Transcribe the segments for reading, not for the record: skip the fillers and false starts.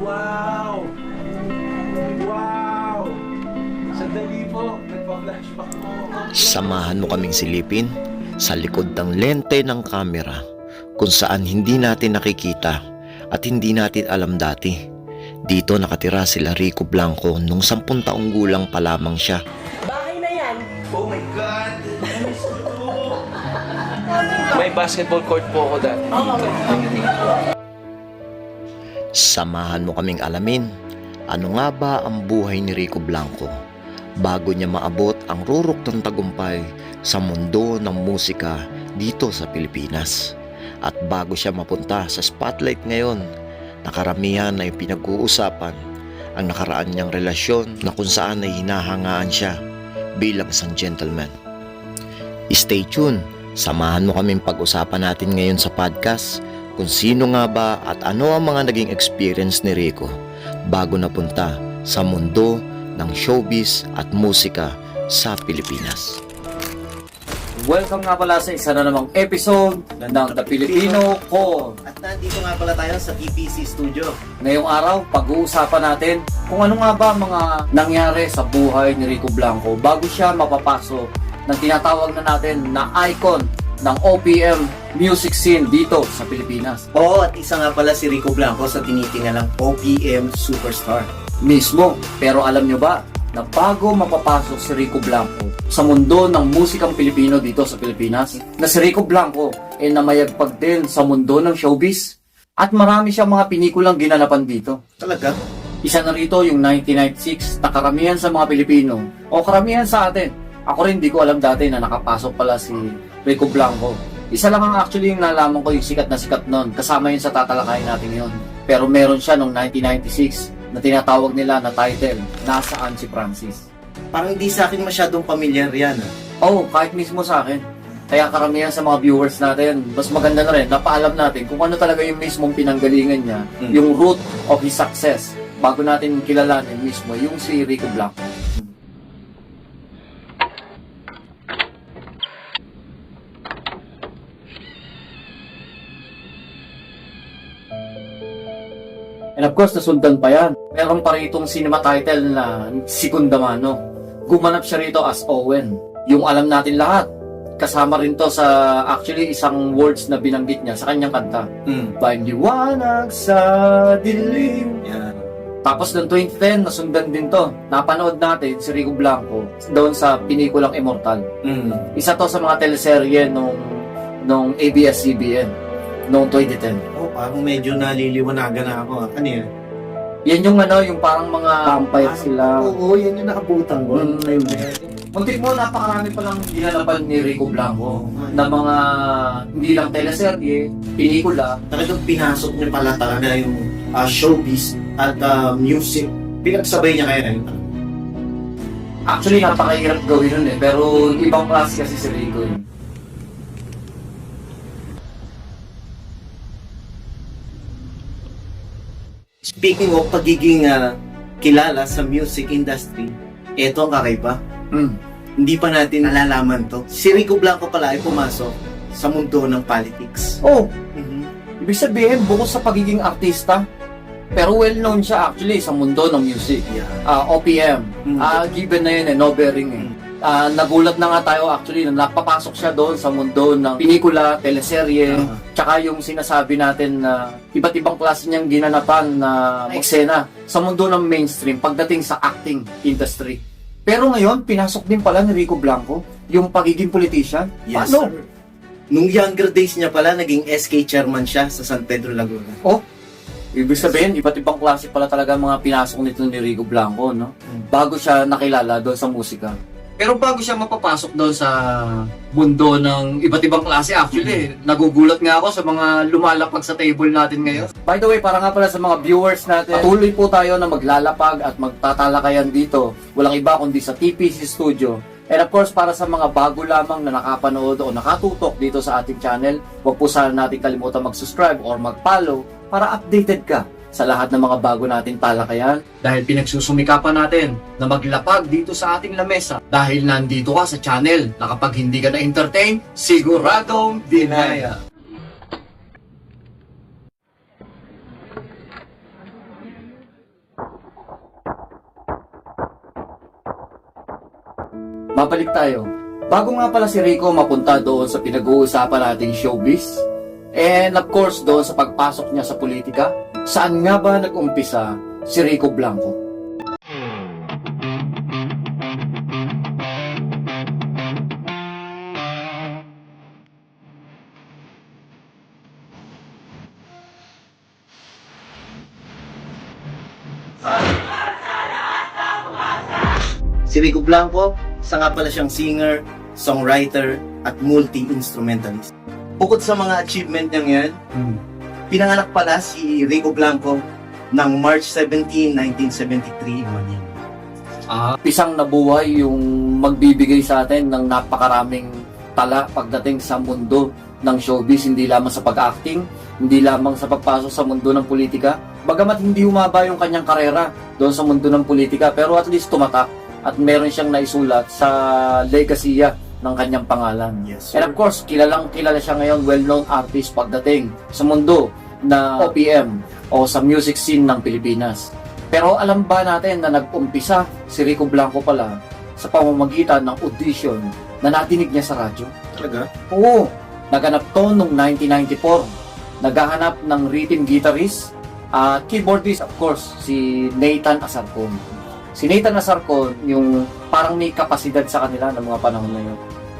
Wow! Wow! Sandali po, nagpa-flashback po ako. Samahan mo kaming silipin sa likod ng lente ng kamera kung saan hindi natin nakikita at hindi natin alam dati. Dito nakatira sila Rico Blanco nung 10 taong gulang pa lamang siya. Bahay na yan. Oh my God! Miss ko to! May basketball court po ako dati. Samahan mo kaming alamin ano nga ba ang buhay ni Rico Blanco bago niya maabot ang rurok ng tagumpay sa mundo ng musika dito sa Pilipinas. At bago siya mapunta sa spotlight ngayon, nakaramihan ay pinag-uusapan ang nakaraan niyang relasyon na kung saan ay hinahangaan siya bilang isang gentleman. Stay tuned, samahan mo kaming pag-usapan natin ngayon sa podcast kung sino nga ba at ano ang mga naging experience ni Rico bago napunta sa mundo ng showbiz at musika sa Pilipinas. Welcome nga pala sa isa na namang episode ng The Filipino Call. At nandito nga pala tayo sa TPC Studio. Ngayong araw, pag-uusapan natin kung ano nga ba mga nangyari sa buhay ni Rico Blanco bago siya mapapasok ng tinatawag na natin na icon ng OPM music scene dito sa Pilipinas. Oo, at isa nga pala si Rico Blanco sa tinitingalang OPM Superstar. Mismo, pero alam nyo ba na bago mapapasok si Rico Blanco sa mundo ng musikang Pilipino dito sa Pilipinas, na si Rico Blanco ay namayagpag din sa mundo ng showbiz at marami siyang mga pinikulang ginanapan dito. Talaga? Isa na rito yung 1996 na karamihan sa mga Pilipino o karamihan sa atin. Ako rin di ko alam dati na nakapasok pala si Rico Blanco. Isa lang ang actually yung nalaman ko yung sikat na sikat nun, kasama yun sa tatalakayin natin yun. Pero meron siya noong 1996 na tinatawag nila na title, Nasaan si Francis? Parang hindi sa akin masyadong pamilyar yan. Oo, kahit mismo sa akin. Kaya karamihan sa mga viewers natin, mas maganda na rin, napaalam natin kung ano talaga yung mismong pinanggalingan niya, yung root of his success, bago natin kilalanin mismo yung si Rico Blanco. And of course, nasundan pa yan. Meron pa ritong cinema title na Segunda Mano. Gumanap siya rito as Owen. Yung alam natin lahat. Kasama rin to sa actually isang words na binanggit niya sa kanyang kanta. Bang liwanag sa dilim. Yan. Tapos noong 2010, nasundan din to. Napanood natin si Rico Blanco doon sa pinikulang Immortal. Isa to sa mga teleserye nung ABS-CBN noong 2010. Oh, parang medyo naliliwanagan na ako. Ano yan? Yan yung yung parang mga vampire sila. Oo, yan yung nakabutang ko. Muntik mo, napakarami pa lang ginalaban ni Rico Blanco na mga hindi lang teleserye, pelikula. Talagang pinasok niya pala talaga yung showbiz at music. Pinagsabay niya kaya yun. Actually, napakahirap gawin nun pero ibang klase kasi si Rico yun. Speaking of pagiging kilala sa music industry, eto ang kakaiba. Hindi pa natin nalalaman to. Si Rico Blanco pala ay pumasok sa mundo ng politics. Oh, ibig sabihin, bukod sa pagiging artista, pero well-known siya actually sa mundo ng music. OPM. Given na yun Nobel Ring nagulat na nga tayo actually na napapasok siya doon sa mundo ng pelikula, teleserye, tsaka yung sinasabi natin na iba't ibang klase niyang ginanapan na eksena sa mundo ng mainstream pagdating sa acting industry. Pero ngayon, pinasok din pala ni Rico Blanco yung pagiging politician. Yes, Paano? sir. Nung younger days niya pala, naging SK chairman siya sa San Pedro Laguna. Oh, ibig sabihin, iba't ibang klase pala talaga mga pinasok nito ni Rico Blanco, no? Bago siya nakilala doon sa musika. Pero bago siya mapapasok doon sa mundo ng iba't ibang klase, actually, nagugulat nga ako sa mga lumalapag sa table natin ngayon. By the way, para nga pala sa mga viewers natin, patuloy po tayo na maglalapag at magtatalakayan dito. Walang iba kundi sa TPC Studio. And of course, para sa mga bago lamang na nakapanood o nakatutok dito sa ating channel, huwag po sana natin kalimutan mag-subscribe or mag-follow para updated ka sa lahat ng mga bago nating talakayan. Dahil pinagsusumikapan natin na maglapag dito sa ating lamesa. Dahil nandito ka sa channel na kapag hindi ka na-entertain, siguradong dinaya. Mabalik tayo. Bago nga pala si Rico mapunta doon sa pinag-uusapan nating showbiz, and of course doon sa pagpasok niya sa politika, saan nga ba nag-umpisa si Rico Blanco? Si Rico Blanco, isa nga pala siyang singer, songwriter, at multi-instrumentalist. Bukod sa mga achievement niya yan, pinanganak pala si Rico Blanco ng March 17, 1973 in Manila. Pisang nabuhay yung magbibigay sa atin ng napakaraming tala pagdating sa mundo ng showbiz, hindi lamang sa pag-acting, hindi lamang sa pagpasok sa mundo ng politika. Bagamat hindi humaba yung kanyang karera doon sa mundo ng politika, pero at least tumatak at meron siyang naisulat sa legacy ng kanyang pangalan. Yes, And of course, kilala siya ngayon, well-known artist pagdating sa mundo na OPM o sa music scene ng Pilipinas. Pero alam ba natin na nag-umpisa si Rico Blanco pala sa pamamagitan ng audition na nadinig niya sa radyo? Talaga? Oo, naganap to noong 1994. Naghahanap ng rhythm guitarist at keyboardist, of course, si Nathan Asarcon. Si Nathan Asarcon, yung parang may kapasidad sa kanila ng mga panahon na yun.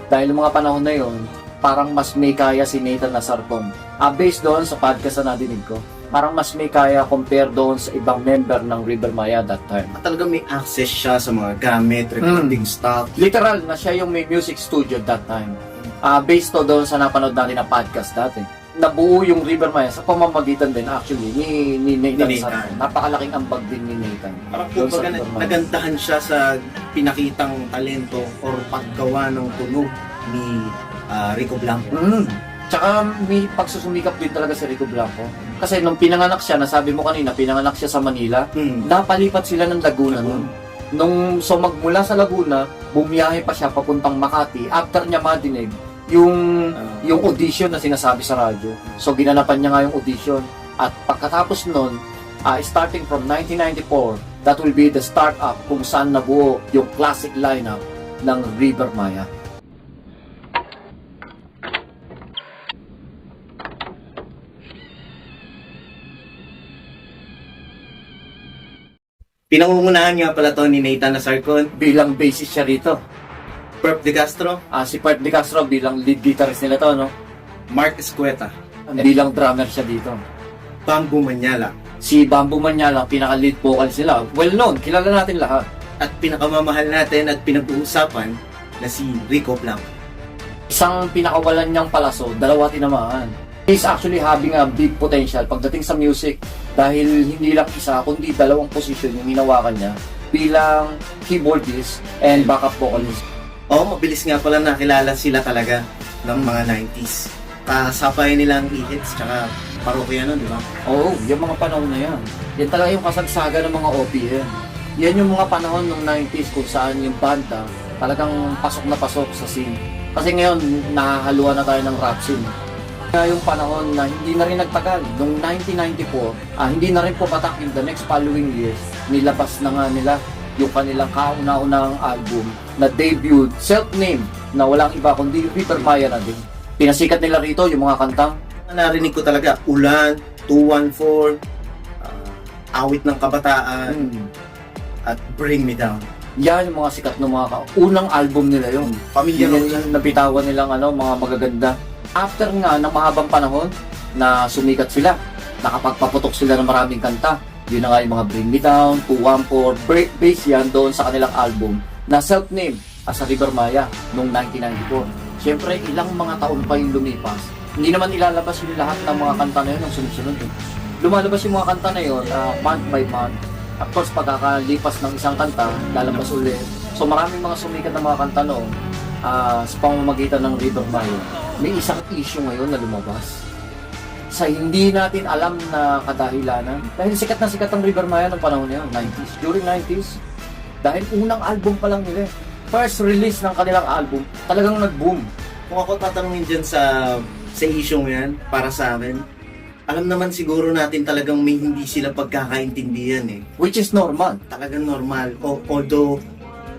Dahil ng mga panahon na yun, parang mas may kaya si Nathan Asarcon. Based doon sa podcast na nadinig ko, parang mas may kaya compare doon sa ibang member ng River Maya that time. At talaga may access siya sa mga gamit, recording stuff. Literal na siya yung may music studio that time. Based to doon sa napanood natin na podcast dati. Nabuo yung River Maya sa pamamagitan din actually ni Nathan Ni Nathan. Asarcon. Napakalaking ambag din ni Nathan. Parang Doon sa kumbaga River Maya. nagandahan siya sa pinakitang talento or paggawa ng tunog ni Rico Blanco. Tsaka may pagsusumikap din talaga si Rico Blanco. Kasi nung pinanganak siya, nasabi mo kanina, pinanganak siya sa Manila, napalipat sila ng Laguna nun. So magmula sa Laguna, bumiyahe pa siya papuntang Makati. After niya madinig, yung audition na sinasabi sa radyo. So ginanapan niya nga yung audition. At pagkatapos nun, starting from 1994, that will be the start up kung saan nabuo yung classic lineup ng River Maya. Pinangungunahan nga pala to ni Nathan Asarcon, Bilang bassist siya rito. Perp De Castro, Si Perp De Castro bilang lead guitarist nila to, no? Mark Escueta, Bilang drummer siya dito. Bambu Manyala, Si Bambu Manyala, pinaka-lead vocalist nila. Well known, kilala natin lahat. at pinakamamahal natin at pinag-uusapan na si Rico Blanco. Isang pinakawalan niyang palaso, dalawa tinamaan. He's actually having a big potential pagdating sa music dahil hindi lang isa, kundi dalawang posisyon yung hinawakan niya bilang keyboardist and backup vocalist. Mabilis nga pala nakilala sila talaga ng mga 90s. Kasapay nilang e-hits tsaka parokya nun, di ba? Oo, yung mga panahon na yan. Yan talaga yung kasagsaga ng mga OPM. Yan yung mga panahon ng 90s kung saan yung banda talagang pasok na pasok sa scene. Kasi ngayon, nahahaluan na tayo ng rap scene. Kaya yung panahon na hindi na rin nagtagal, noong 1994, hindi na rin pumatak in the next following years, nilabas na nga nila yung kanilang kauna-unang album na debut, self-named, na walang iba kundi River Maya na din. Pinasikat nila rito yung mga kantang Narinig ko talaga, Ulan, 214, Awit ng Kabataan, at Bring Me Down. yan yung mga sikat ng mga unang album nila yun. Pamilya Yun yung nabitawan nilang mga magaganda. After nga ng mahabang panahon na sumikat sila, nakapagpaputok sila ng maraming kanta. Yun na nga yung mga Bring Me Down, 214, Break Bass, yan doon sa kanilang album na self-named as a River Maya noong 1994. Siyempre, ilang mga taon pa yung lumipas. Hindi naman ilalabas yung lahat ng mga kanta na yun ng sunod-sunod. Lumalabas yung mga kanta na yun month by month. Of course, pagkakalipas ng isang kanta, lalabas ulit. So maraming mga sumikat na mga kanta noon sa pamamagitan ng River Maya. May isang issue ngayon na lumabas sa hindi natin alam na kadahilanan. Dahil sikat na sikat ang River Maya ng panahon na yun, 90s. During 90s, dahil unang album pa lang nila. First release ng kanilang album, talagang nag-boom. Kung ako tatanungin dyan sa issue yan, para sa akin, alam naman siguro natin talagang may hindi sila pagkakaintindihan eh. Which is normal. Talagang normal. Although,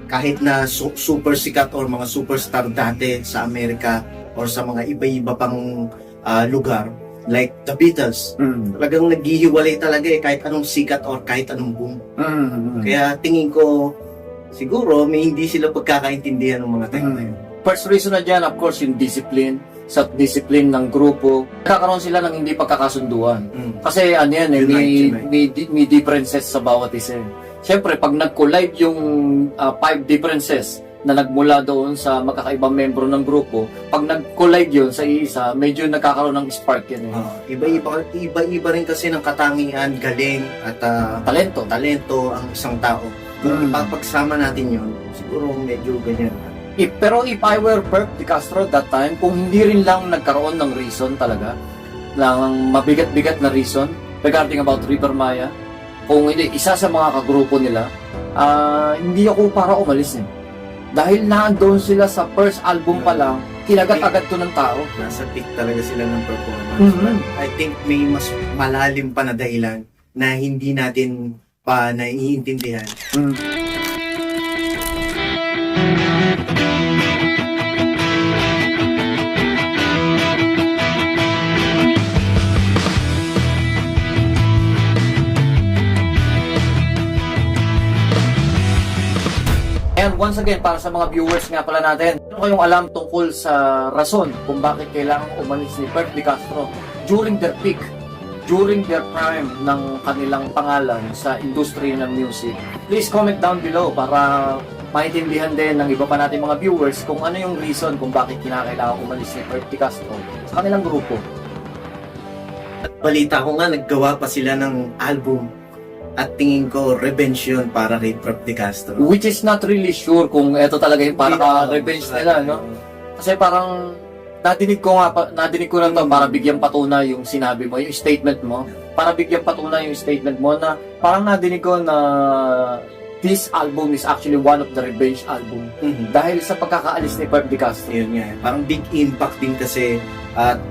kahit na super sikat or mga superstar dati sa Amerika or sa mga iba-iba pang lugar, like the Beatles, talagang naghihiwalay talaga kahit anong sikat or kahit anong boom. Kaya tingin ko, siguro may hindi sila pagkakaintindihan ng mga time na yun. First reason na dyan, of course, yung discipline. Sa discipline ng grupo, nagkakaroon sila ng hindi pagkakasunduan. Kasi ano yan, may differences sa bawat isa. Siyempre, pag nag-collide yung 5 differences na nagmula doon sa magkakaibang membro ng grupo, pag nag-collide yun sa isa, medyo nagkakaroon ng spark yan. Iba-iba rin kasi ng katangian, galing at talento ang isang tao. Kung ipapagsama natin yun, siguro medyo ganyan. Pero if I were Perp de Castro that time, kung hindi rin lang nagkaroon ng reason talaga, ng mabigat-bigat na reason regarding about River Maya, kung hindi, isa sa mga kagrupo nila, hindi ako para umalis eh. Dahil naandun sila sa first album pa lang, kinagat agad to ng tao. Nasa peak talaga sila ng performance. But I think may mas malalim pa na dahilan na hindi natin pa naiintindihan. And once again, para sa mga viewers nga pala natin, ano kayong alam tungkol sa rason kung bakit kailangang umalis ni Perp de Castro during their peak, during their prime ng kanilang pangalan sa industriya ng music? Please comment down below para maintindihan din ng iba pa natin mga viewers kung ano yung reason kung bakit kinakailangan umalis ni Perp de Castro sa kanilang grupo. At balita ko nga, naggawa pa sila ng album. At tingin ko, revenge yun para kay Perp de Castro. Which is not really sure kung ito talaga yung para revenge nila, no? Kasi parang nadinig ko lang to para bigyan patunay yung sinabi mo, yung statement mo. Para bigyan patunay yung statement mo na parang nadinig ko na this album is actually one of the revenge album. Dahil sa pagkakaalis ni Perp de Castro. Yun nga, parang big impact din kasi at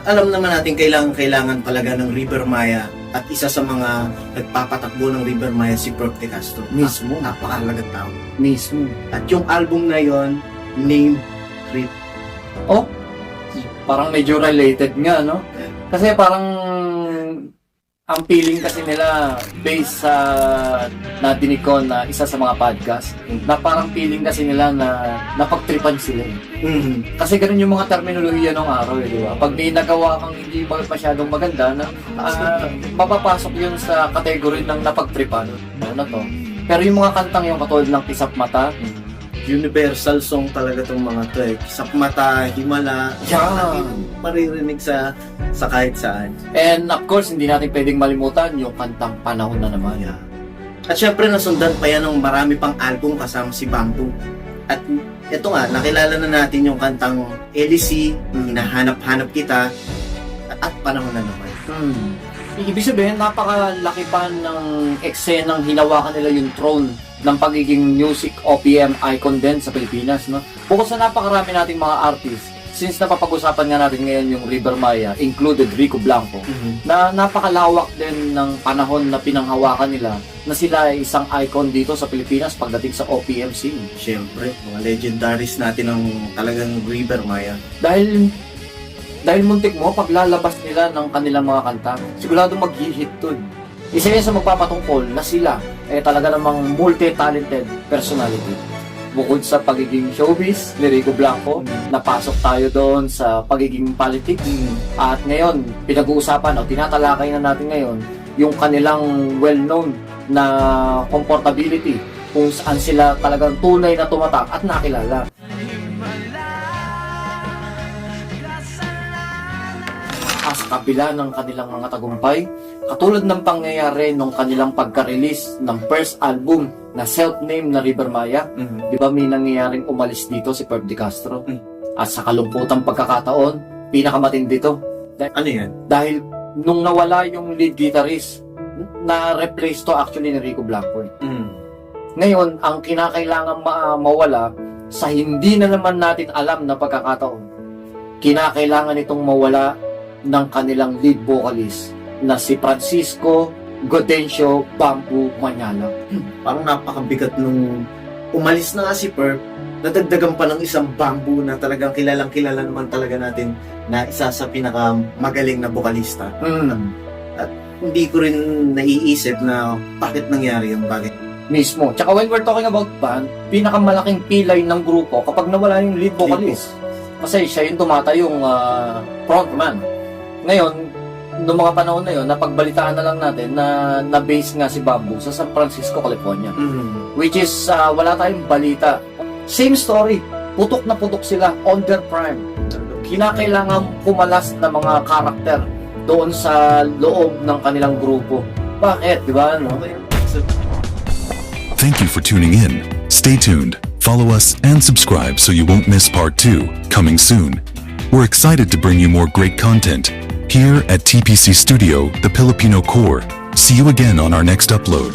alam naman natin kailangan talaga ng River Maya at isa sa mga nagpapatakbo ng River Maya si Perp de Castro. Mismo. Napakahalagang tao. Mismo. At yung album na yon named Trip. Oh, parang medyo related nga, no? Kasi parang ang feeling kasi nila based sa nadinig ko na isa sa mga podcast na parang feeling kasi nila na napagtripan sila eh. Kasi ganun yung mga terminolohiya ng araw eh, di ba? Pag may nagawa kang hindi masyadong maganda na mapapasok yun sa category ng napagtripan na to. Pero yung mga kantang yung katulad ng Kisap Mata, universal song talaga tong mga to eh. Kisap Mata, Himala, maririnig sa kahit saan. And of course, hindi natin pwedeng malimutan yung kantang Panahon na naman. Yeah. At syempre, nasundan pa yan ng marami pang album kasama si Bamboo. At ito nga, nakilala na natin yung kantang LC, Hinahanap-hanap kita, at Panahon na naman. Ibig sabihin, napakalaki pa ng eksenang hinawakan nila yung throne ng pagiging music OPM icon din sa Pilipinas, no? Bukod sa napakarami nating mga artists, since napapag-usapan nga natin ngayon yung River Maya, included Rico Blanco, na napakalawak din ng panahon na pinanghawakan nila na sila ay isang icon dito sa Pilipinas pagdating sa OPM scene. Siyempre, mga legendaries natin ng talagang River Maya. Dahil muntik mo, paglalabas nila ng kanilang mga kanta, sigurado mag-hit dun. Isa yan sa magpapatungkol na sila ay talaga namang multi-talented personality. Bukod sa pagiging showbiz ni Rico Blanco, napasok tayo doon sa pagiging politics. At ngayon, pinag-uusapan o tinatalakay na natin ngayon yung kanilang well-known na comportability kung saan sila talagang tunay na tumatak at nakilala. Sa kabila ng kanilang mga tagumpay, katulad ng pangyayari nung kanilang pagka-release ng first album na self-named na River Maya, di ba may nangyayaring umalis dito si Perp de Castro? At sa kalumputang pagkakataon, pinakamatindi dito. Ano yan? Dahil nung nawala yung lead guitarist, na-replace to actually ni Rico Blanco. Ngayon, ang kinakailangan mawala sa hindi na naman natin alam na pagkakataon, kinakailangan itong mawala ng kanilang lead vocalist na si Francisco Godencio Bamboo Manyala. Parang napakabigat nung umalis na nga si Perp, nadagdagan pa ng isang Bamboo na talagang kilalang kilala naman talaga natin na isa sa pinakamagaling na bokalista. At hindi ko rin naiisip na bakit nangyari yung bagay. Mismo. Tsaka when we're talking about band, pinakamalaking pilay ng grupo kapag nawala yung lead vocalist. Kasi siya yung tumatayong frontman. Ngayon, noong mga panahon na yun, napagbalitaan na lang natin na na-base nga si Bamboo sa San Francisco, California. Which is, wala tayong balita. Same story. Putok na putok sila on their prime. Kinakailangan pumalas na mga karakter doon sa loob ng kanilang grupo. Bakit? Di ba? No? Thank you for tuning in. Stay tuned, follow us, and subscribe so you won't miss part 2, coming soon. We're excited to bring you more great content here at TPC Studio, the Filipino Core. See you again on our next upload.